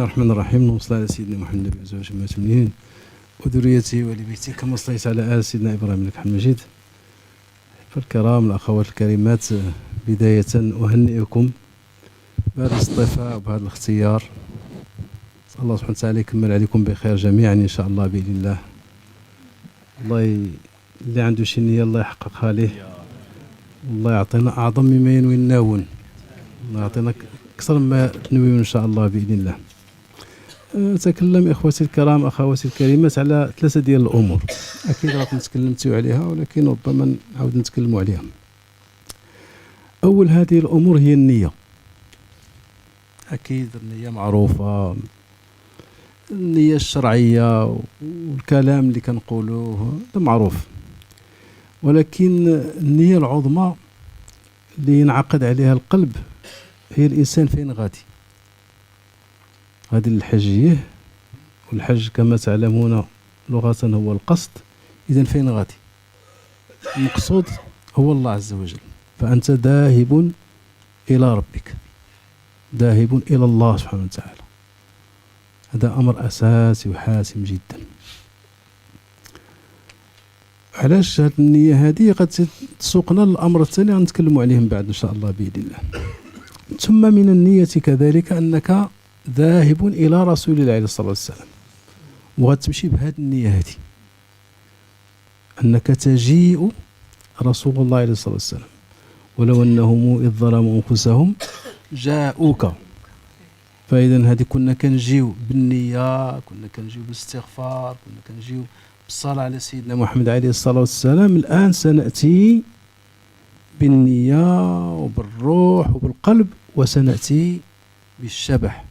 الرحمن الرحيم. اللهم صل على سيدنا محمد النبي وزوجه المؤمنين وذريته وآل بيته كما صليت على آل سيدنا إبراهيم إنك حميد مجيد. فالكرام الأخوات الكريمات، بداية أهنئكم بهذا الاصطفاء وبهذا الاختيار. الله سبحانه وتعالى يكمل عليكم بخير جميعا إن شاء الله بإذن الله. اللي عنده شي نية الله يحققها ليه، الله يعطينا أعظم مما ينوي الناون، الله يعطينا أكثر ما ننوي إن شاء الله بإذن الله. أتكلم إخوتي الكرام أخواتي الكريمات على ثلاثة ديال الأمور، أكيد راكم تكلمتوا عليها ولكن ربما نعاود نتكلموا عليها. أول هذه الأمور هي النية. أكيد النية معروفة، النية الشرعية والكلام اللي كنقولوه معروف، ولكن النية العظمى اللي ينعقد عليها القلب هي الإنسان فين غادي. غادي للحجية، والحج كما تعلمون لغة هو القصد. إذن فين غادي؟ المقصود هو الله عز وجل، فأنت ذاهب إلى ربك، ذاهب إلى الله سبحانه وتعالى. هذا أمر أساسي وحاسم جدا. علاش هذه النية هذه قد تسوقنا للأمر الثاني غنتكلموا عليه من بعد إن شاء الله بإذن الله. ثم من النية كذلك أنك ذاهب إلى رسول الله عليه الصلاة والسلام، وغتمشي بهذه النية هذه، أنك تجيء رسول الله عليه الصلاة والسلام، ولو أنهم إذ ظلموا أنفسهم جاءوك. فإذا هذه كنا كنجيو بالنية، كنا كنجيو بالاستغفار، كنا كنجيو بالصلاة على سيدنا محمد عليه الصلاة والسلام. الآن سنأتي بالنية وبالروح وبالقلب، وسنأتي بالشبح.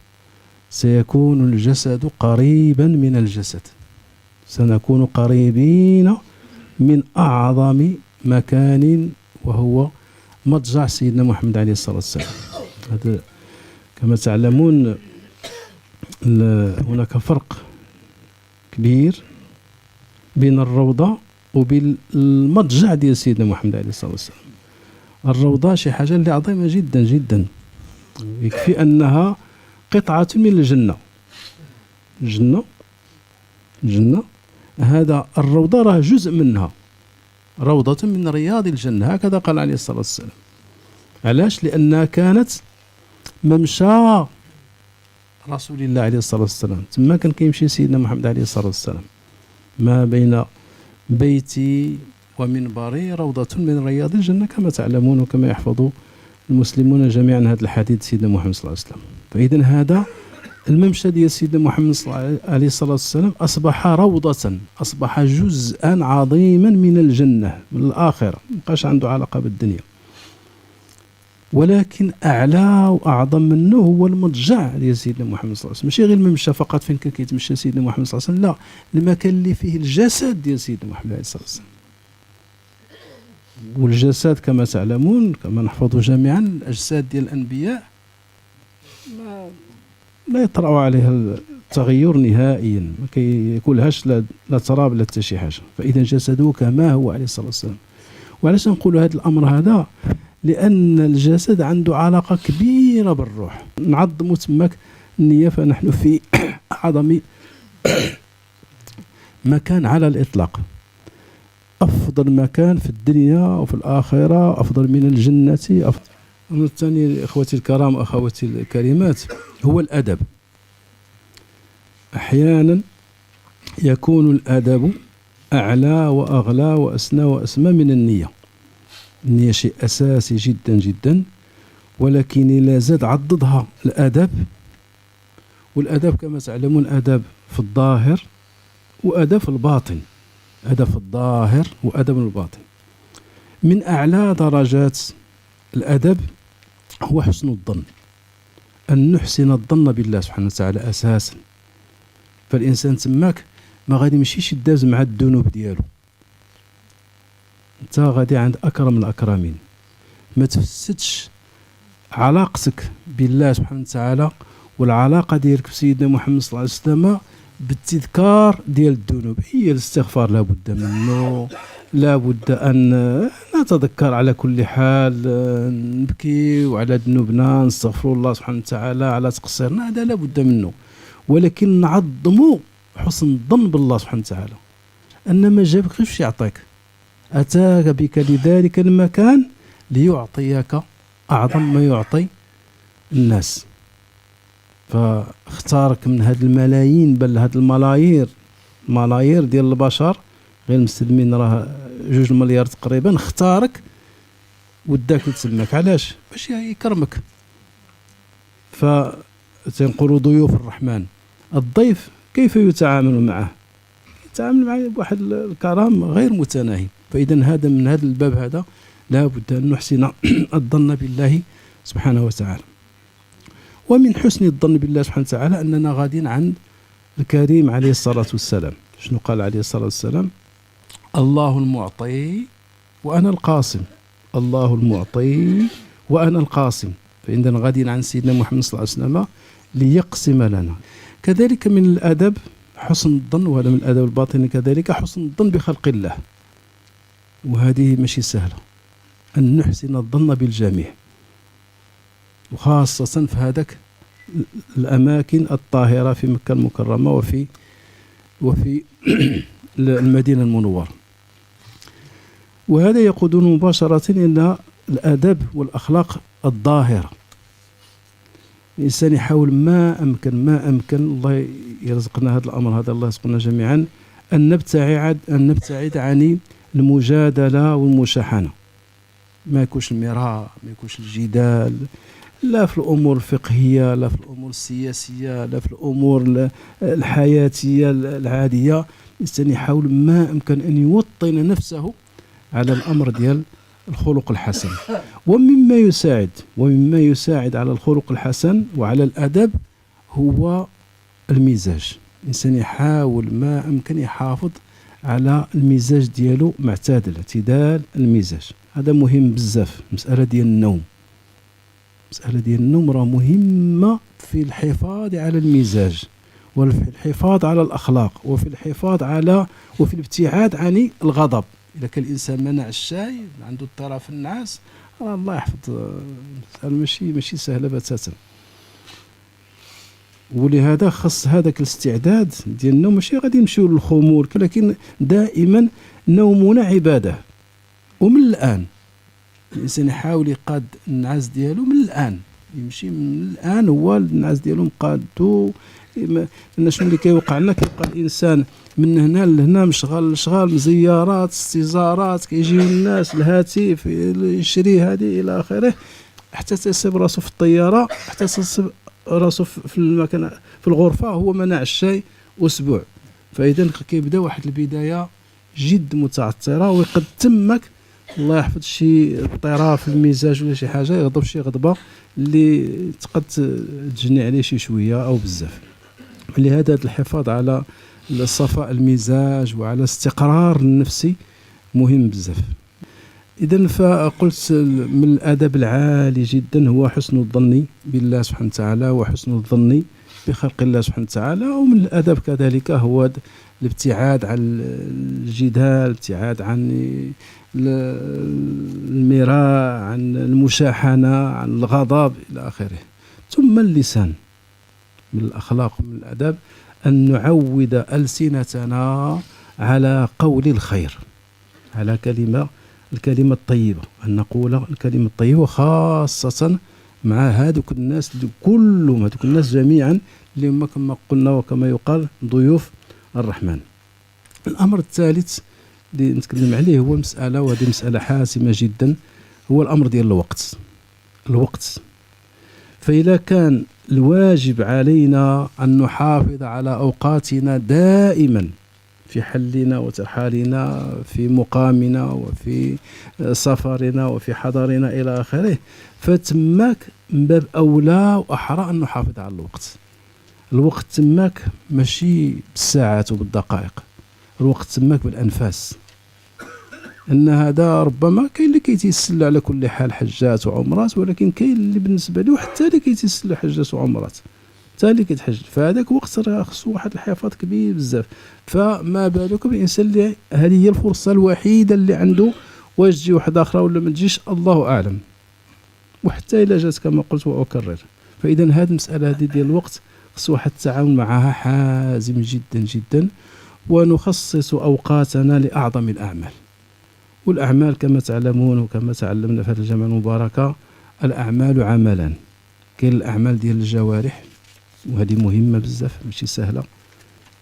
سيكون الجسد قريبا من الجسد، سنكون قريبين من أعظم مكان وهو مضجع سيدنا محمد عليه الصلاة والسلام. هذا كما تعلمون هناك فرق كبير بين الروضة وبين المضجع ديال سيدنا محمد عليه الصلاة والسلام. الروضة شي حاجة اللي عظيمة جدا جدا، يكفي أنها قطعة من الجنة. الجنة هذا الروضة راه جزء منها، روضة من رياض الجنة، هكذا قال عليه الصلاة والسلام. علاش؟ لأنها كانت ممشى رسول الله عليه الصلاة والسلام. تما كان كيمشي سيدنا محمد عليه الصلاة والسلام، ما بين بيتي ومنبري روضة من رياض الجنة، كما تعلمون وكما يحفظ المسلمون جميعا هذا الحديث سيدنا محمد صلى الله عليه وسلم. فإذا هذا الممشى ديال سيدنا محمد عليه الصلاة والسلام أصبح روضة، أصبح جزءا عظيما من الجنة، من الآخرة، مبقاش عنده علاقة بالدنيا. ولكن أعلى وأعظم منه هو المضجع ديال سيدنا محمد صلى الله عليه وسلم. ماشي غير الممشى فقط فين كان كيتمشى سيدنا محمد صلى الله عليه وسلم، لا، المكان اللي فيه الجسد ديال سيدنا محمد عليه الصلاة والسلام. والجسد كما تعلمون كما نحفظ جميعا، الأجساد ديال الأنبياء لا يطرأ عليها التغير نهائيا، ما كيكونلهاش لا تراب لا حتى شي حاجة. فإذا جسده كما هو عليه الصلاة والسلام. وعلاش نقول هذا الأمر هذا؟ لأن الجسد عنده علاقة كبيرة بالروح. نعظم تماك النية، فنحن في أعظم مكان على الإطلاق، أفضل مكان في الدنيا وفي الآخرة، أفضل من الجنة. الأمر الثاني إخوتي الكرام أخواتي الكريمات هو الأدب. أحيانا يكون الأدب أعلى وأغلى وأسنى وأسمى من النية. النية شيء أساسي جدا جدا، ولكن لا زاد عضدها الأدب. والأدب كما تعلمون أدب في الظاهر وأدب في الباطن، أدب في الظاهر وأدب الباطن. من أعلى درجات الأدب هو حسن الظن، أن نحسن الظن بالله سبحانه وتعالى أساسا. فالإنسان تماك ما غادي يمشيش يداز مع الذنوب ديالو، انت غادي عند أكرم الأكرمين. ما تفسدش علاقتك بالله سبحانه وتعالى والعلاقة ديالك بسيدنا محمد صلى الله عليه وسلم بالتذكار ديال الذنوب. هي الاستغفار لابد منه، لابد أن نتذكر على كل حال، نبكي وعلى ذنوبنا، نستغفر الله سبحانه وتعالى على تقصيرنا، هذا لابد منه. ولكن نعظموا حسن الظن بالله سبحانه وتعالى، أن ما جابك غير يعطيك، أتاك بك لذلك المكان ليعطيك أعظم ما يعطي الناس، فاختارك من هاد الملايين، بل هاد الملايير ديال البشر غير المسلمين راه 2 مليار تقريبا، اختارك وداك لتماك. علاش؟ باش يكرمك. فتنقولوا ضيوف الرحمن، الضيف كيف يتعامل معه؟ يتعامل معه بواحد الكرم غير متناهي. فإذا هذا من هذا الباب هذا لا بد أن نحسن الظن بالله سبحانه وتعالى. ومن حسن الظن بالله سبحانه وتعالى أننا غادين عند الكريم عليه الصلاة والسلام. شنو قال عليه الصلاة والسلام؟ الله المعطي وأنا القاسم، الله المعطي وأنا القاسم. فإننا غادين عن سيدنا محمد صلى الله عليه وسلم ليقسم لنا. كذلك من الأدب حسن الظن، وهذا من الأدب الباطني كذلك حسن الظن بخلق الله، وهذه ماشي سهلة أن نحسن الظن بالجميع، وخاصة في هذاك الأماكن الطاهرة في مكة المكرمة وفي المدينة المنورة. وهذا يقودنا مباشرة إلى الأدب والأخلاق الظاهرة. الإنسان يحاول ما أمكن الله يرزقنا هذا الأمر هذا، الله يرزقنا جميعا، أن نبتعد عن المجادلة والمشاحنة. ما يكونش المراء، ما يكونش الجدال، لا في الأمور الفقهية، لا في الأمور السياسية، لا في الأمور الحياتية العادية. الإنسان يحاول ما أمكن أن يوطن نفسه على الأمر ديال الخلق الحسن. ومما يساعد على الخلق الحسن وعلى الأدب هو المزاج. الإنسان يحاول ما أمكن يحافظ على المزاج ديالو معتدل، اعتدال المزاج. هذا مهم بزاف. مسألة ديال النوم راه مهمة في الحفاظ على المزاج، وفي الحفاظ على الأخلاق، وفي الابتعاد عن الغضب. إذا كان الإنسان منع الشاي، عنده اضطراب في النعاس، الله يحفظ، ماشي سهلة بتاتا. ولهذا خص هذاك الاستعداد ديال النوم. ماشي غادي نمشيو للخمول، لكن دائما نومنا عبادة. ومن الآن الإنسان يحاول يقاد النعاس ديالو من الآن، يمشي من الآن هو النعاس ديالو مقادو. لأن شنو اللي كيوقع لنا؟ كيبقى الإنسان من هنا لهنا مشغال زيارات، استزارات، كيجيو الناس، الهاتف يشري هذه إلى آخره، حتى تيصيب راسو في الطيارة، حتى تصيب راسو في المكان في الغرفة هو منع الشاي أسبوع. فإذا كيبدا واحد البداية جد متعثرة، وقد تمك الله يحفظ شي اضطراب في المزاج ولا شي حاجة، يغضب شي غضبة اللي تقد تجني عليه شي شوية أو بزاف. لهذا الحفاظ على الصفاء المزاج وعلى استقرار النفسي مهم بزاف. إذن فقلت من الأدب العالي جدا هو حسن الظن بالله سبحانه وتعالى وحسن الظن بخلق الله سبحانه وتعالى. ومن الأدب كذلك هو الابتعاد عن الجدال، الابتعاد عن المراء، عن المشاحنة، عن الغضب إلى آخره. ثم اللسان. من الأخلاق ومن الأدب أن نعود ألسنتنا على قول الخير، على الكلمة الطيبة، أن نقول الكلمة الطيبة، خاصة مع هذوك الناس كلهم، هذوك الناس جميعا اللي هم كما قلنا وكما يقال ضيوف الرحمن. الأمر الثالث اللي نتكلم عليه هو مسألة، وهذه مسألة حاسمة جدا، هو الأمر ديال الوقت. فإذا كان الواجب علينا أن نحافظ على أوقاتنا دائما في حلنا وترحالنا، في مقامنا وفي سفرنا وفي حضرنا إلى آخره، فتماك من باب أولى وأحرى أن نحافظ على الوقت تماك ماشي بالساعات وبالدقائق، الوقت تماك بالأنفاس. أن هذا ربما كاين اللي كيتيسل على كل حال حجات وعمرات، ولكن كاين اللي بالنسبة له حتى اللي كيتيسل حجات وعمرات حتى اللي كيتحج، فهذاك وقت راه خصو واحد الحفاظ كبير بزاف. فما بالك بالإنسان اللي هذه هي الفرصة الوحيدة اللي عنده، واش تجي واحدة أخرى ولا ما تجيش الله أعلم، وحتى إلا جات كما قلت وأكرر. فإذا هذه المسألة هذه ديال الوقت خص واحد التعامل معها حازم جدا جدا، ونخصص أوقاتنا لأعظم الأعمال. والأعمال كما تعلمون وكما تعلمنا في هذه الجامعة المباركة، الأعمال عملان. كاين الأعمال ديال الجوارح، وهذه مهمة بزاف ماشي سهلة.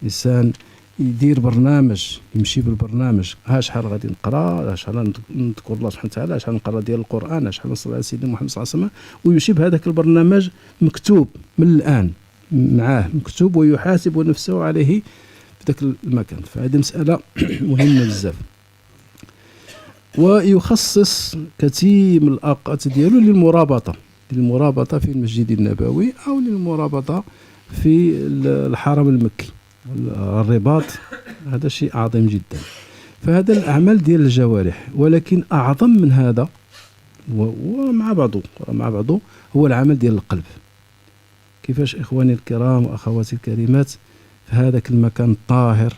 الإنسان يدير برنامج، يمشي بالبرنامج، شحال غادي نقرا، شحال نذكر الله سبحانه وتعالى، شحال نقرا ديال القرآن، شحال نصلي على سيدنا محمد صلى الله عليه وسلم، ويمشي بهذاك البرنامج مكتوب من الآن معاه، مكتوب، ويحاسب نفسه عليه في ذاك المكان. فهذه مسألة مهمة بزاف. ويخصص كثير من الأوقات ديالو للمرابطة في المسجد النبوي أو للمرابطة في الحرم المكي. الرباط هذا شيء عظيم جدا. فهذا الأعمال ديال الجوارح، ولكن أعظم من هذا ومع بعضه هو العمل ديال القلب. كيفاش إخواني الكرام وأخواتي الكريمات، في هذاك المكان الطاهر،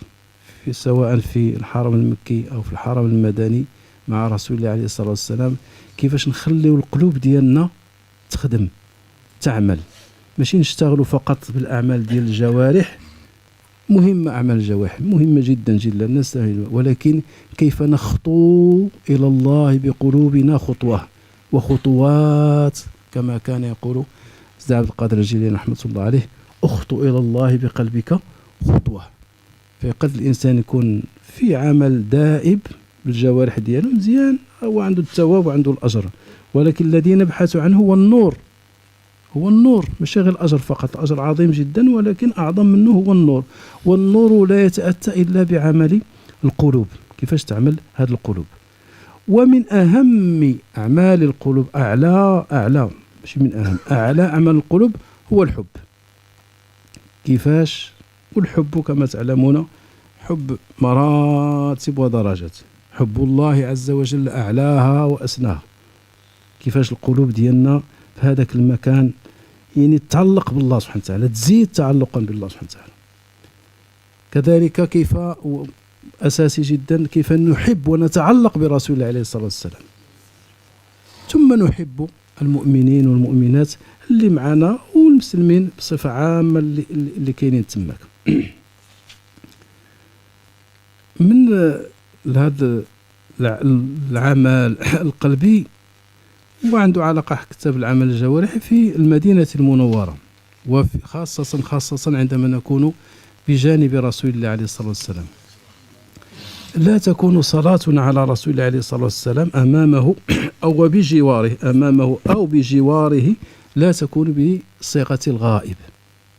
سواء في الحرم المكي أو في الحرم المدني مع رسول الله عليه الصلاة والسلام، كيفاش نخليو القلوب ديالنا تخدم تعمل، ماشي نشتغلوا فقط بالأعمال ديال الجوارح. مهمة أعمال الجوارح مهمة جدا جدا نستاهل، ولكن كيف نخطو إلى الله بقلوبنا خطوة وخطوات، كما كان يقول سيدي عبد القادر الجيلاني رحمة الله عليه: اخطو إلى الله بقلبك خطوة. فقد الإنسان يكون في عمل دائب بالجوارح ديالو مزيان، هو عنده الثواب وعنده الأجر، ولكن الذي نبحث عنه هو النور. ماشي غير الأجر فقط، الأجر عظيم جدا، ولكن أعظم منه هو النور. والنور لا يتأتى إلا بعمل القلوب. كيفاش تعمل هذه القلوب؟ ومن أهم أعمال القلوب، أعلى ماشي من أهم، أعلى أعمال القلوب هو الحب. كيفاش؟ والحب كما تعلمون حب مراتب ودرجات. حب الله عز وجل أعلاها وأسناها. كيفاش القلوب ديالنا في هذاك المكان يعني تتعلق بالله سبحانه وتعالى، تزيد تعلقا بالله سبحانه وتعالى. كذلك كيف أساسي جدا كيف نحب ونتعلق برسول الله عليه الصلاة والسلام، ثم نحب المؤمنين والمؤمنات اللي معنا والمسلمين بصفة عامة اللي كاينين تماك. من هذا العمل القلبي وعنده علاقة حتى بالعمل الجوارحي في المدينة المنورة، وخاصة عندما نكون بجانب رسول الله عليه الصلاة والسلام. لا تكون صلاتنا على رسول الله عليه الصلاة والسلام أمامه أو بجواره لا تكون بصيغة الغائب.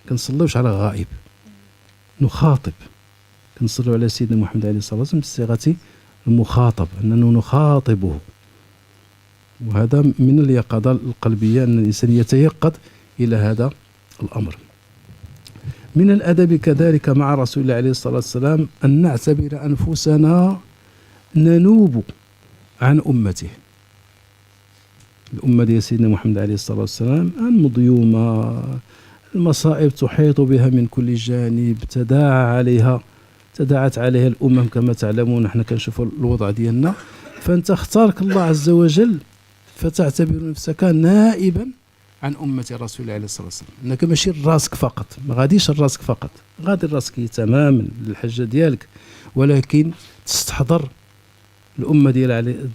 كنصليوش على غائب، نخاطب، كنصليو على سيدنا محمد عليه الصلاة والسلام بصيغة المخاطب، أننا نخاطبه. وهذا من اليقظة القلبية، أن الإنسان يتيقظ إلى هذا الأمر. من الأدب كذلك مع رسول الله عليه الصلاة والسلام أن نعتبر أنفسنا ننوب عن أمته. الأمة ديال سيدنا محمد عليه الصلاة والسلام مظيومة، المصائب تحيط بها من كل جانب، تداعت عليها الأمم كما تعلمون. نحن كنشوفوا الوضع ديالنا، فأنت اختارك الله عز وجل فتعتبر نفسك نائبا عن أمة رسول الله عليه الصلاة والسلام. أنك ماشي راسك فقط، ما غاديش راسك فقط، غادي راسك تماما للحجة ديالك، ولكن تستحضر الأمة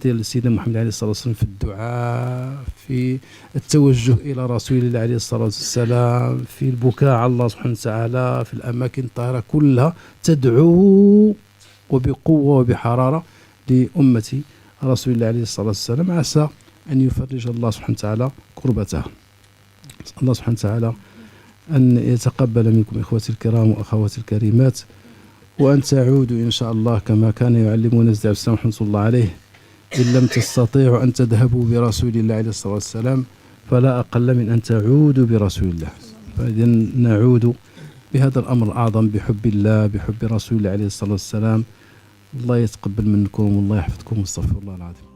ديال سيدنا محمد عليه الصلاة والسلام في الدعاء، في التوجه إلى رسول الله عليه الصلاة والسلام، في البكاء على الله سبحانه وتعالى في الأماكن الطاهرة كلها، تدعو وبقوة وبحرارة لأمة رسول الله عليه الصلاة والسلام، عسى أن يفرج الله سبحانه وتعالى كربتها. الله سبحانه وتعالى أن يتقبل منكم إخوتي الكرام وأخواتي الكريمات، وأن تعودوا إن شاء الله كما كان يعلمنا سيدنا السلام رحمة الله عليه: إن لم تستطيعوا أن تذهبوا برسول الله عليه الصلاة والسلام فلا أقل من أن تعودوا برسول الله. فإذا نعود بهذا الأمر الأعظم، بحب الله، بحب رسول الله عليه الصلاة والسلام. الله يتقبل منكم والله يحفظكم، واستغفر الله العظيم.